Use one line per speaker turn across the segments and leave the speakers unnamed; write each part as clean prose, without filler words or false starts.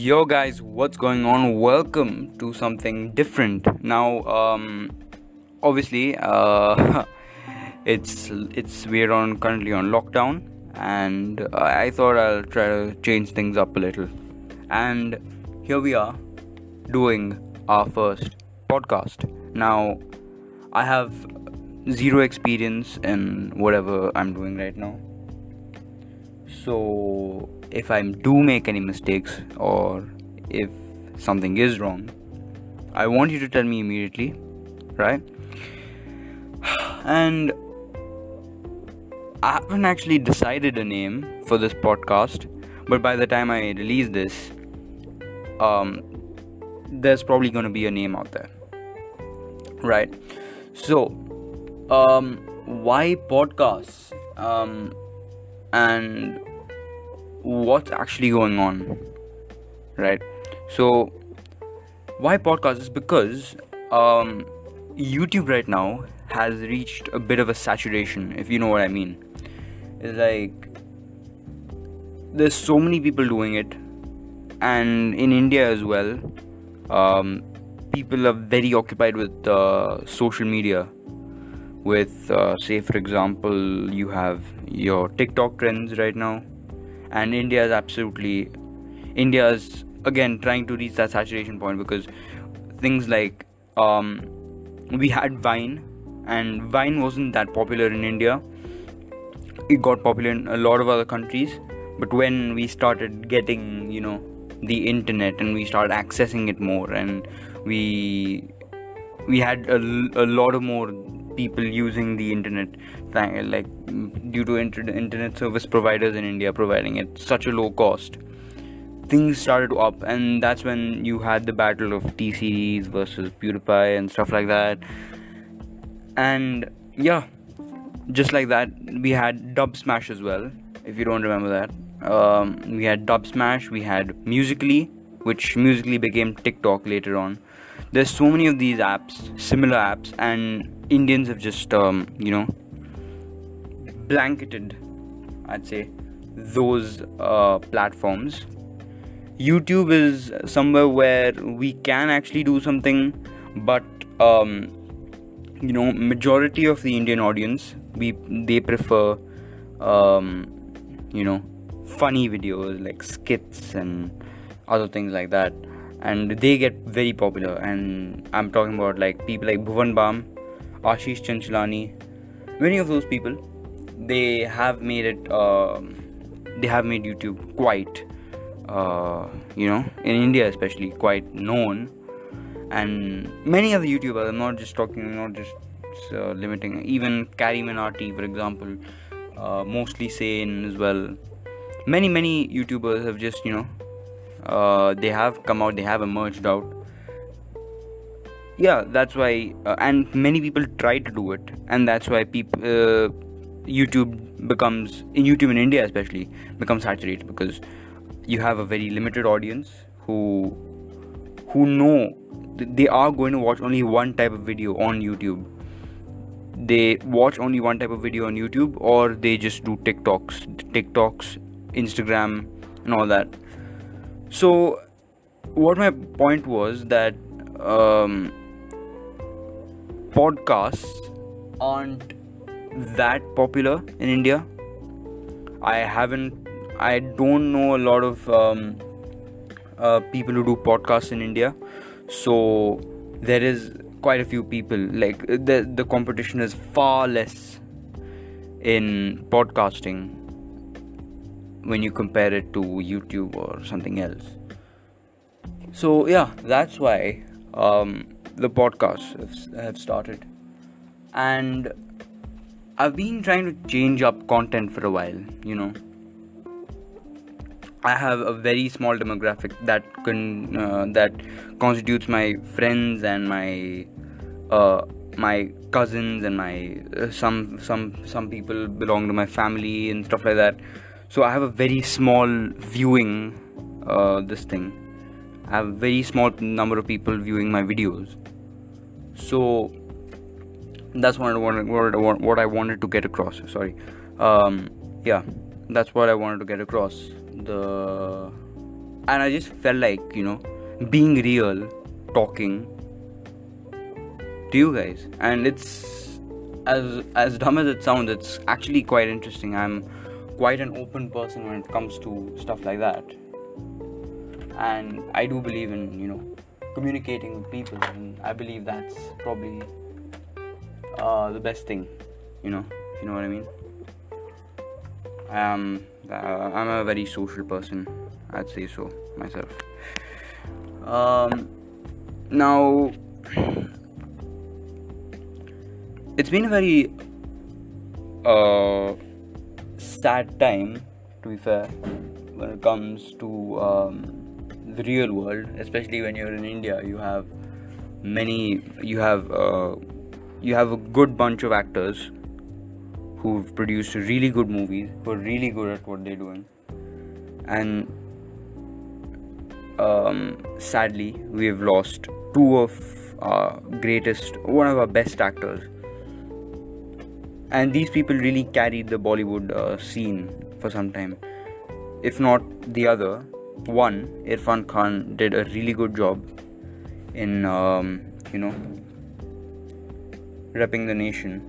Yo guys, what's going on? Welcome to something different. Now, obviously, it's we're on currently on lockdown, and I thought I'll try to change things up a little. And here we are, doing our first podcast. Now, I have zero experience in whatever I'm doing right now. So, if I do make any mistakes or if something is wrong, I want you to tell me immediately, right? And I haven't actually decided a name for this podcast, but by the time I release this, there's probably going to be a name out there, right? So, why podcasts? And what's actually going on, right? So why podcast is because YouTube right now has reached a bit of a saturation, if you know what I mean. It's like there's so many people doing it, and in India as well, people are very occupied with social media. With say for example, you have your TikTok trends right now, and India is again trying to reach that saturation point, because things like we had Vine, and Vine wasn't that popular in India. It got popular in a lot of other countries, but when we started getting the internet and we started accessing it more, and we had a lot of more people using the internet, like due to internet service providers in India providing it such a low cost, things started to up, and that's when you had the battle of T series versus PewDiePie and stuff like that. And yeah, just like that, we had Dub Smash as well, if you don't remember that. We had Dub Smash, we had Musically, which Musically became TikTok later on. There's so many of these apps, similar apps, and Indians have just blanketed, I'd say, those platforms. YouTube is somewhere where we can actually do something, but majority of the Indian audience, they prefer funny videos like skits and other things like that, and they get very popular. And I'm talking about like people like Bhuvan Bam, Ashish Chanchalani. Many of those people, they have made YouTube quite in India especially, quite known. And many other YouTubers, I'm not just limiting, even Carrie Minati, for example, mostly Sane as well. Many YouTubers have just they have come out, they have emerged out. Yeah, that's why, and many people try to do it, and that's why YouTube in India especially becomes saturated, because you have a very limited audience who know they are going to watch only one type of video on YouTube. They watch only one type of video on YouTube, or they just do TikToks, Instagram, and all that. So what my point was that podcasts aren't that popular in India. I don't know a lot of people who do podcasts in India. So there is quite a few people, like the competition is far less in podcasting when you compare it to YouTube or something else. So yeah, that's why the podcasts have started, and I've been trying to change up content for a while. I have a very small demographic that constitutes my friends and my cousins, and my some people belong to my family and stuff like that. So I have a very small viewing I have a very small number of people viewing my videos. So that's what I wanted to get across. Yeah, that's what I wanted to get across. and I just felt like, being real, talking to you guys. And it's, as dumb as it sounds, it's actually quite interesting. I'm quite an open person when it comes to stuff like that, and I do believe in communicating with people, and I believe that's probably the best thing, if you know what I mean. I'm a very social person, I'd say so myself. Now, it's been a very sad time, to be fair, when it comes to the real world, especially when you're in India. You have a good bunch of actors who've produced really good movies, who are really good at what they're doing, and sadly we have lost two of one of our best actors, and these people really carried the Bollywood scene for some time. If not the other one, Irfan Khan did a really good job in repping the nation,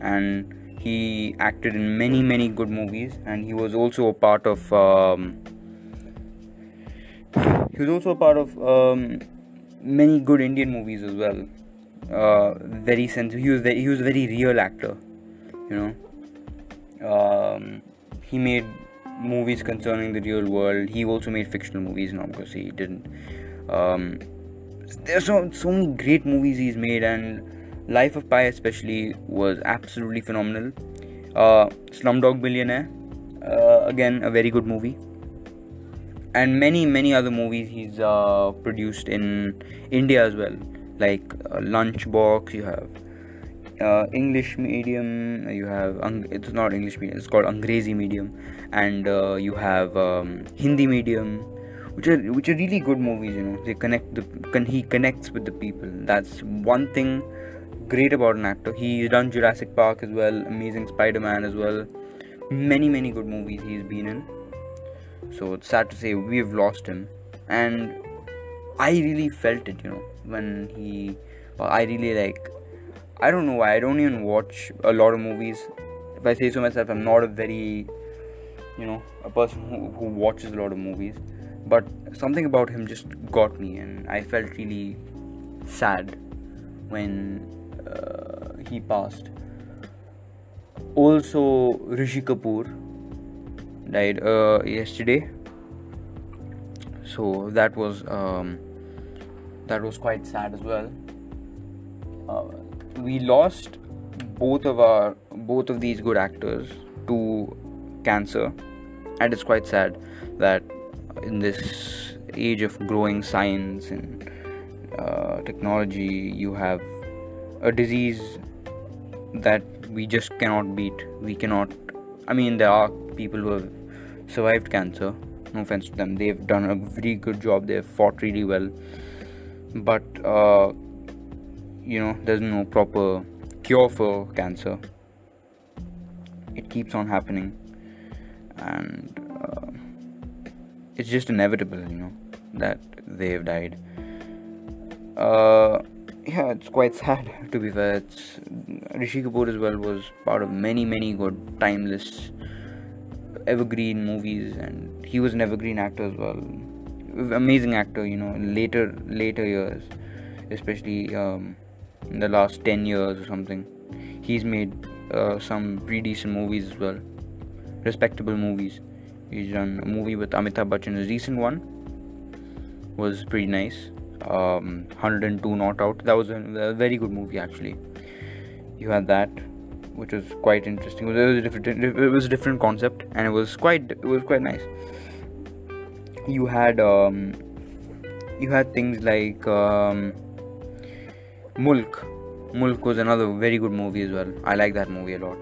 and he acted in many good movies, and he was also a part of many good Indian movies as well. Very sensitive. He was a very real actor. He made movies concerning the real world. He also made fictional movies. No, because he didn't. There's so many great movies he's made, and Life of Pi especially was absolutely phenomenal. Slumdog Millionaire, again a very good movie, and many other movies he's produced in India as well, like Lunchbox. You have English Medium. You have it's not English Medium, it's called Angrezi Medium, and you have Hindi Medium, which are really good movies. They he connects with the people. That's one thing great about an actor. He's done Jurassic Park as well, Amazing Spider-Man as well, many good movies he's been in. So it's sad to say we've lost him, and I really felt it, when I really I don't know why, I don't even watch a lot of movies. If I say so myself, I'm not a very, a person who watches a lot of movies, but something about him just got me, and I felt really sad when he passed. Also, Rishi Kapoor died yesterday, so that was quite sad as well. We lost both of these good actors to cancer, and it's quite sad that in this age of growing science and technology, you have a disease that we just cannot beat. There are people who have survived cancer, no offense to them. They've done a very good job, they've fought really well, but there's no proper cure for cancer. It keeps on happening, and it's just inevitable, that they've died. It's quite sad, to be fair. Rishi Kapoor as well was part of many good, timeless, evergreen movies, and he was an evergreen actor as well. Amazing actor, in later years, especially in the last 10 years or something. He's made some pretty decent movies as well, respectable movies. He's done a movie with Amitabh Bachchan. His recent one was pretty nice. 102 Not Out. That was a very good movie, actually. You had that, which was quite interesting. It was a different concept, and it was quite nice. You had things like Mulk. Mulk was another very good movie as well. I like that movie a lot,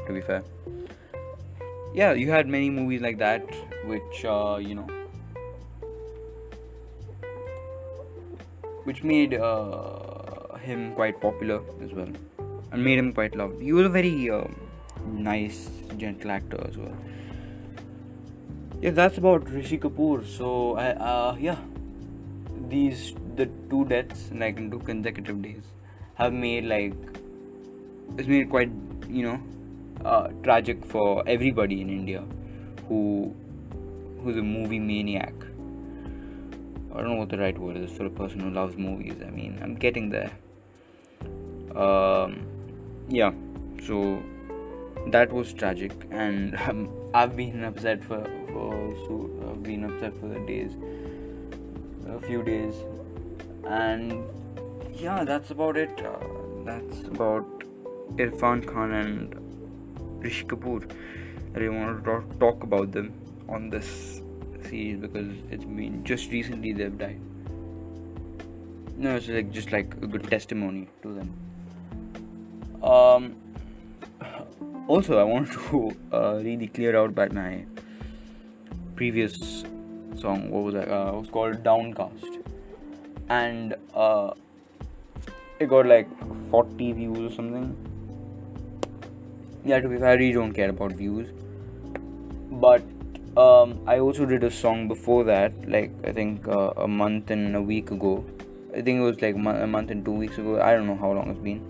to be fair. Yeah, you had many movies like that, which which made him quite popular as well, and made him quite loved. He was a very nice, gentle actor as well. Yeah, that's about Rishi Kapoor. So yeah, the two deaths like in 2 consecutive days have made like it's made quite you know tragic for everybody in India who's a movie maniac. I don't know what the right word is for a person who loves movies. I mean, I'm getting there. Um, yeah, so that was tragic, and I've been upset I've been upset for the days, a few days, and yeah, that's about it. That's about Irfan Khan and Rishi Kapoor. I really want to talk about them on this series because it's been just recently they've died. No, it's like just like a good testimony to them. Um, Also, I wanted to really clear out by my previous song. What was that? It was called Downcast, and it got like 40 views or something. Yeah, to be fair, I really don't care about views. But I also did a song before that, like I think a month and a week ago. I think it was like a month and 2 weeks ago. I don't know how long it's been.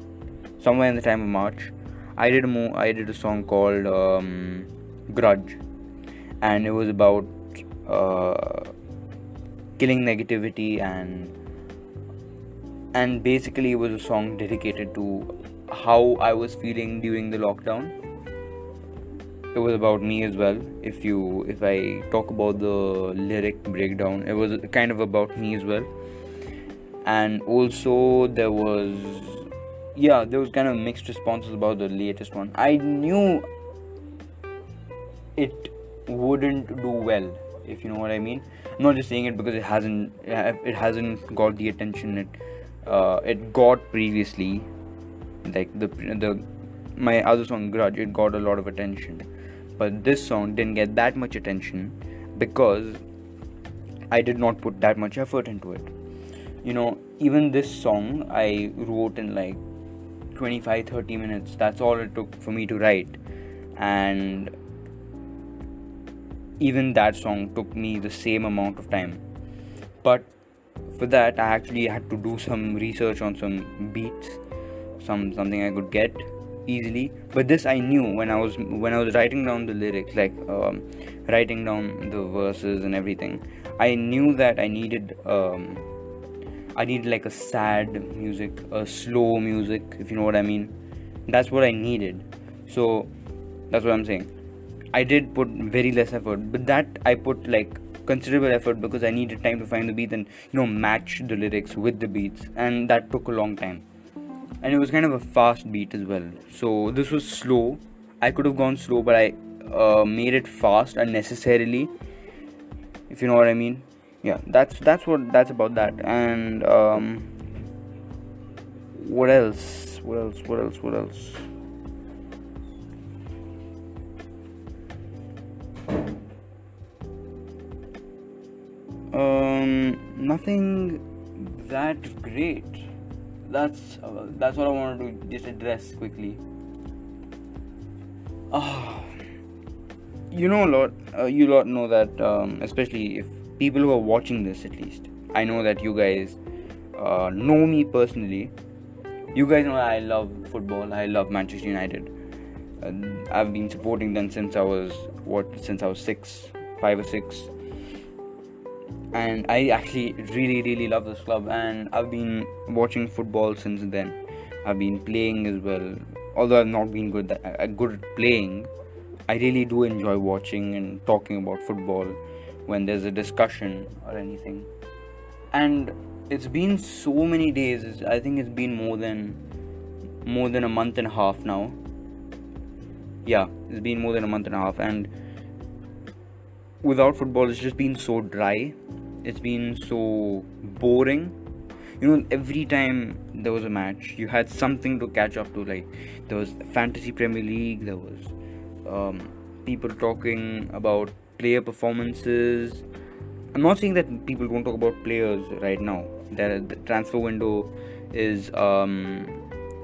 Somewhere in the time of March, I did a song called Grudge, and it was about killing negativity and basically it was a song dedicated to how I was feeling during the lockdown. It was about me as well. If I talk about the lyric breakdown, it was kind of about me as well. And also there was kind of mixed responses about the latest one. I knew it wouldn't do well, if you know what I mean. I'm not just saying it because it hasn't got the attention it got previously. Like the my other song Grudge, it got a lot of attention, but this song didn't get that much attention because I did not put that much effort into it. Even this song I wrote in like 25-30 minutes. That's all it took for me to write, and even that song took me the same amount of time. But for that I actually had to do some research on some beats, something I could get easily. But this I knew when I was writing down the lyrics, like writing down the verses and everything. I knew that I needed like a sad music, a slow music, if you know what I mean. That's what I needed. So that's what I'm saying. I did put very less effort, but that I put like considerable effort because I needed time to find the beat and match the lyrics with the beats, and that took a long time. And it was kind of a fast beat as well. So this was slow. I could have gone slow, but I made it fast unnecessarily, if you know what I mean. Yeah, that's about that. And what else? Nothing that great. That's what I wanted to just address quickly. You lot know that, especially if people who are watching this, at least I know that you guys know me personally. You guys know I love football. I love Manchester United. I've been supporting them since I was 5 or 6, and I actually really, really love this club. And I've been watching football since then. I've been playing as well, although I've not been good at playing. I really do enjoy watching and talking about football when there's a discussion or anything. And it's been so many days. I think it's been more than a month and a half now. Yeah, it's been more than a month and a half, and without football it's just been so dry. It's been so boring. Every time there was a match, you had something to catch up to. Like there was Fantasy Premier League, there was people talking about player performances. I'm not saying that people won't talk about players right now. The transfer window is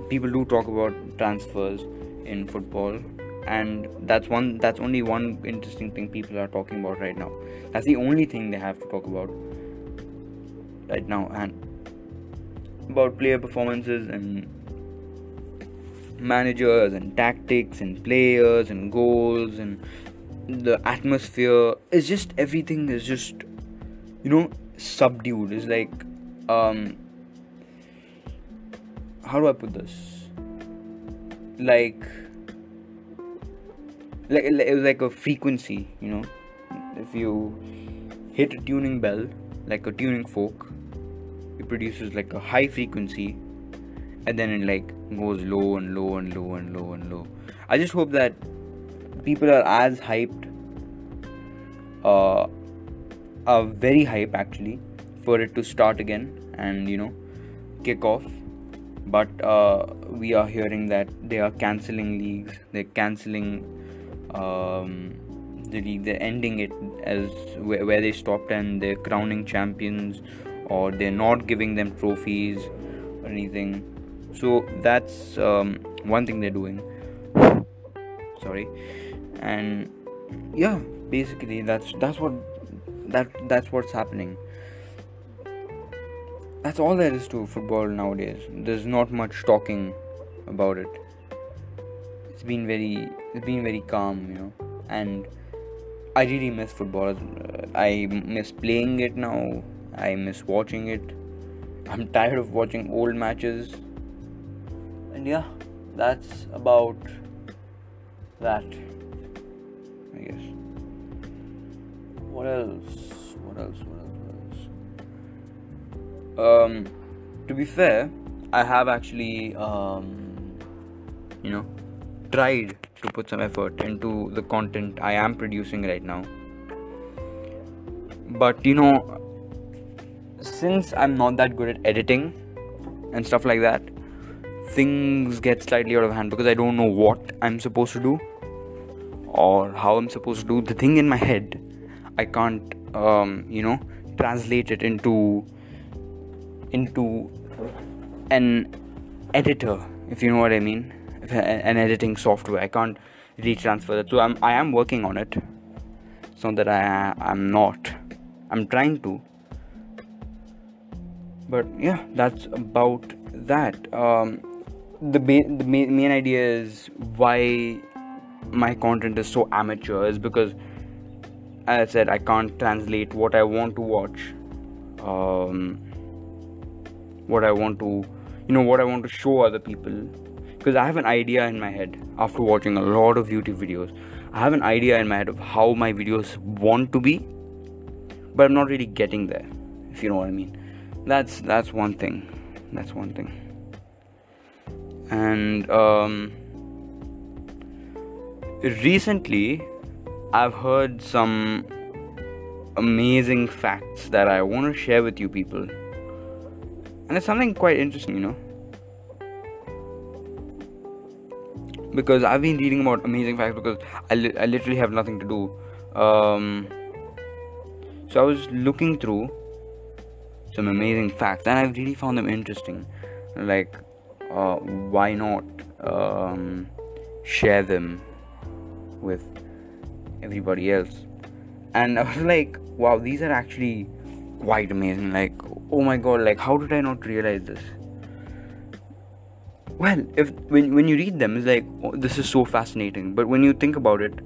people do talk about transfers in football, and that's only one interesting thing people are talking about right now. That's the only thing they have to talk about right now, and about player performances and managers and tactics and players and goals and the atmosphere. It's just everything is just subdued. It's like how do I put this, like it was like a frequency, if you hit a tuning bell, like a tuning fork, it produces like a high frequency, and then it like goes low and low and low and low and low. I just hope that people are as hyped, are very hyped actually, for it to start again and kick off. But we are hearing that they are cancelling leagues, they're cancelling the league, they're ending it as where they stopped, and they're crowning champions, or they're not giving them trophies or anything. So that's one thing they're doing. Sorry. And yeah, basically that's what's happening. That's all there is to football nowadays. There's not much talking about it. It's been very calm, and I really miss football. I miss playing it now. I miss watching it. I'm tired of watching old matches. And yeah, that's about that, I guess. What else? To be fair, I have actually tried to put some effort into the content I am producing right now. But since I'm not that good at editing and stuff like that, things get slightly out of hand because I don't know what I'm supposed to do or how I'm supposed to do the thing in my head. I can't translate it into an editor, if you know what I mean, an editing software. I can't really transfer that, so I am working on it. It's not that I'm not. I'm trying to. But yeah, that's about that. The main idea is why my content is so amateur is because, as I said, I can't translate what I want to watch, what I want to show other people, because I have an idea in my head after watching a lot of YouTube videos. I have an idea in my head of how my videos want to be, but I'm not really getting there, if you know what I mean. That's one thing. And recently I've heard some amazing facts that I want to share with you people, and it's something quite interesting, because I've been reading about amazing facts because I literally have nothing to do. So I was looking through some amazing facts and I really found them interesting. Like, why not share them with everybody else? And I was like, wow, these are actually quite amazing. Like, oh my god, like, how did I not realize this? Well, when you read them, it's like, oh, this is so fascinating. But when you think about it,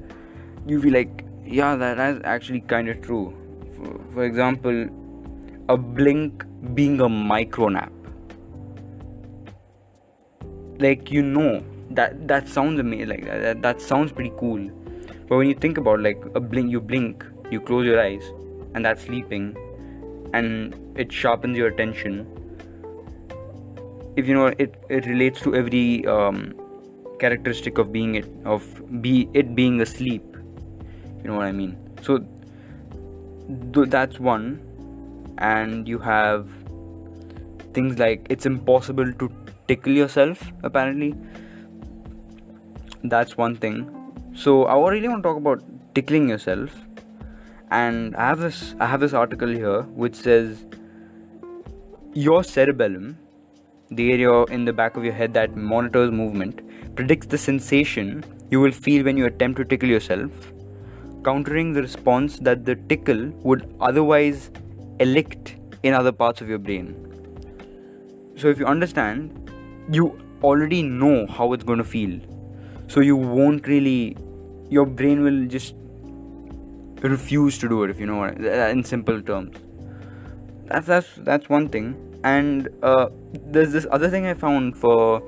you feel like, yeah, that is actually kind of true. For example, a blink being a micro nap. Like, that sounds amazing. Like that sounds pretty cool. But when you think about, like, a blink, you close your eyes, and that's sleeping, and it sharpens your attention. If you know, it relates to every characteristic of being it being asleep. You know what I mean? So that's one. And you have things like it's impossible to tickle yourself, apparently. That's one thing. So I really want to talk about tickling yourself, and I have this article here which says your cerebellum, the area in the back of your head that monitors movement, predicts the sensation you will feel when you attempt to tickle yourself, countering the response that the tickle would otherwise elicit in other parts of your brain. So if you understand, you already know how it's going to feel. So you won't really, your brain will just refuse to do it, if you know what, in simple terms. That's one thing. And there's this other thing I found for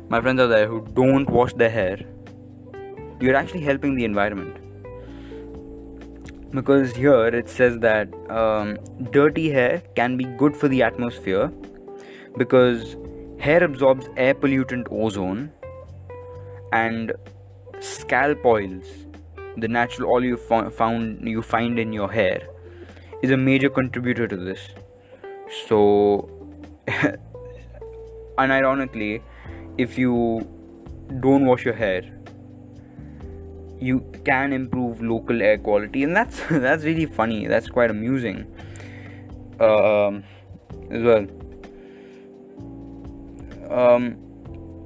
my friends out there who don't wash their hair. You're actually helping the environment, because here it says that dirty hair can be good for the atmosphere because hair absorbs air pollutant ozone, and scalp oils, the natural oil you find in your hair, is a major contributor to this. So unironically, if you don't wash your hair, you can improve local air quality, and that's that's really funny. That's quite amusing as well.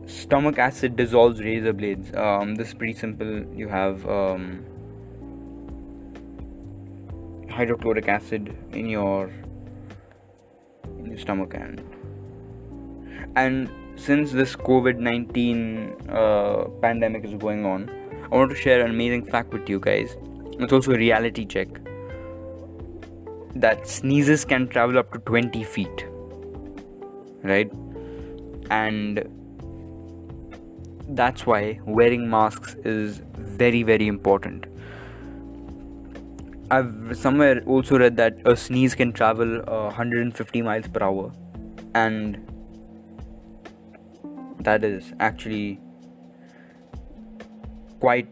Stomach acid dissolves razor blades. This is pretty simple. You have hydrochloric acid in your stomach, and since this COVID-19 pandemic is going on, I want to share an amazing fact with you guys. It's also a reality check that sneezes can travel up to 20 feet, right? And that's why wearing masks is very, very important. I've somewhere also read that a sneeze can travel 150 miles per hour, and that is actually quite,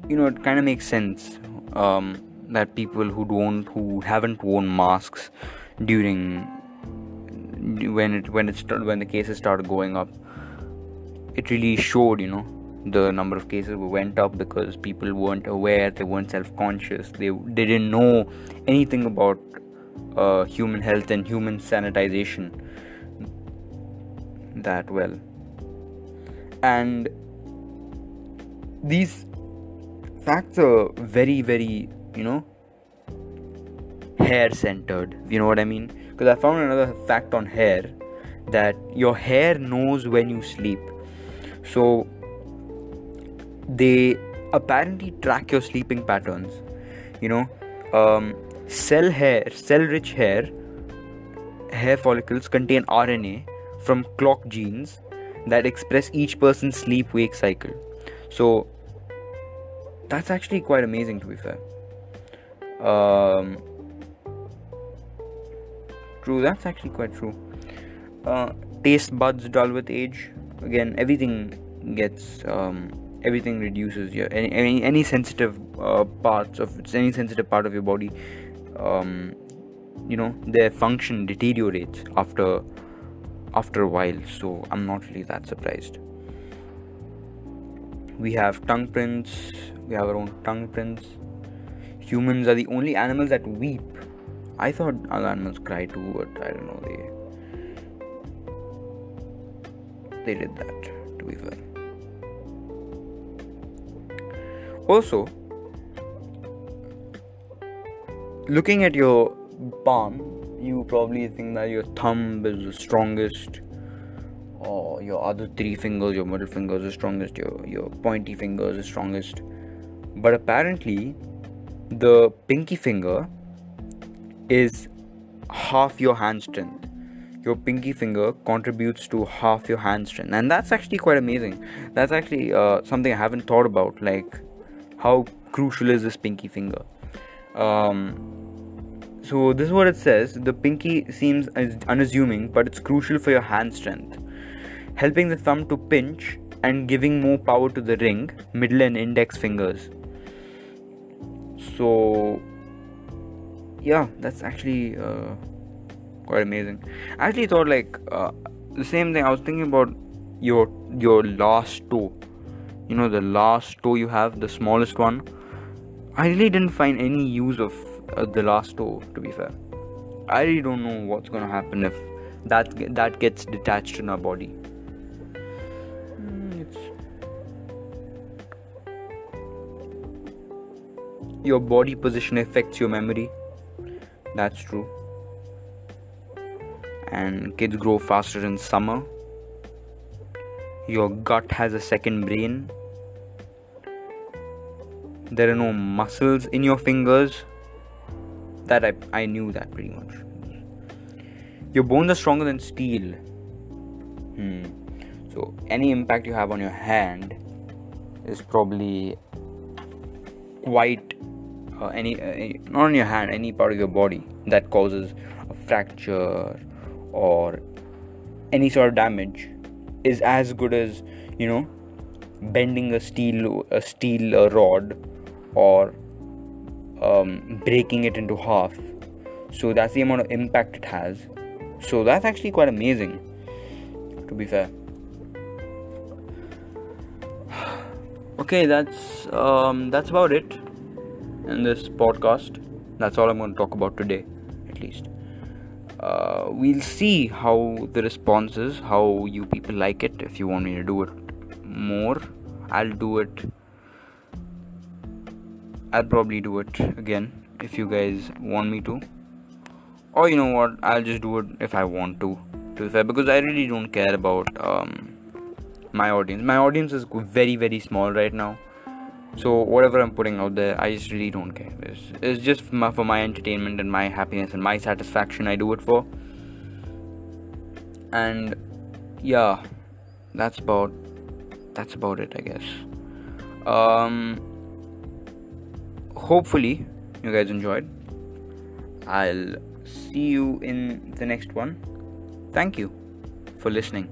it kind of makes sense that people who haven't worn masks during when the cases started going up, it really showed, the number of cases went up because people weren't aware, they weren't self-conscious, they didn't know anything about human health and human sanitization that well. And these facts are very, very, hair centered, you know what I mean? Because I found another fact on hair, that your hair knows when you sleep. So they apparently track your sleeping patterns. Cell-rich hair follicles contain RNA from clock genes that express each person's sleep-wake cycle. So that's actually quite amazing, to be fair. True, that's actually quite true. Taste buds dull with age. Again, everything reduces. Any sensitive part of your body, their function deteriorates after a while. So I'm not really that surprised. We have tongue prints. We have our own tongue prints. Humans are the only animals that weep. I thought other animals cry too, but I don't know. They did that, to be fair. Also, looking at your palm, you probably think that your thumb is the strongest, or your other three fingers, your middle finger is the strongest, your pointy finger is the strongest. But apparently, the pinky finger is half your hand strength. Your pinky finger contributes to half your hand strength, and that's actually quite amazing. That's actually something I haven't thought about, like how crucial is this pinky finger. So this is what it says. The pinky seems unassuming, but it's crucial for your hand strength, helping the thumb to pinch and giving more power to the ring, middle and index fingers. So yeah, that's actually quite amazing. I actually thought the same thing. I was thinking about your last toe. The last toe you have, the smallest one. I really didn't find any use of the last toe, to be fair. I really don't know what's gonna happen if that gets detached in our body. Your body position affects your memory. That's true. And kids grow faster in summer. Your gut has a second brain. There are no muscles in your fingers. That I knew that pretty much. Your bones are stronger than steel. So any impact you have on your hand is probably quite not on your hand, any part of your body that causes a fracture or any sort of damage is as good as, bending a steel rod or breaking it into half. So that's the amount of impact it has. So that's actually quite amazing, to be fair. Okay, that's about it in this podcast. That's all I'm going to talk about today, at least. We'll see how the response is, how you people like it. If you want me to do it more, I'll do it. I'll probably do it again if you guys want me to. Or you know what, I'll just do it if I want to be fair, because I really don't care about my audience. My audience is very, very small right now. So whatever I'm putting out there, I just really don't care. It's just for my entertainment and my happiness and my satisfaction I do it for. And yeah, that's about it, I guess. Hopefully you guys enjoyed. I'll see you in the next one. Thank you for listening.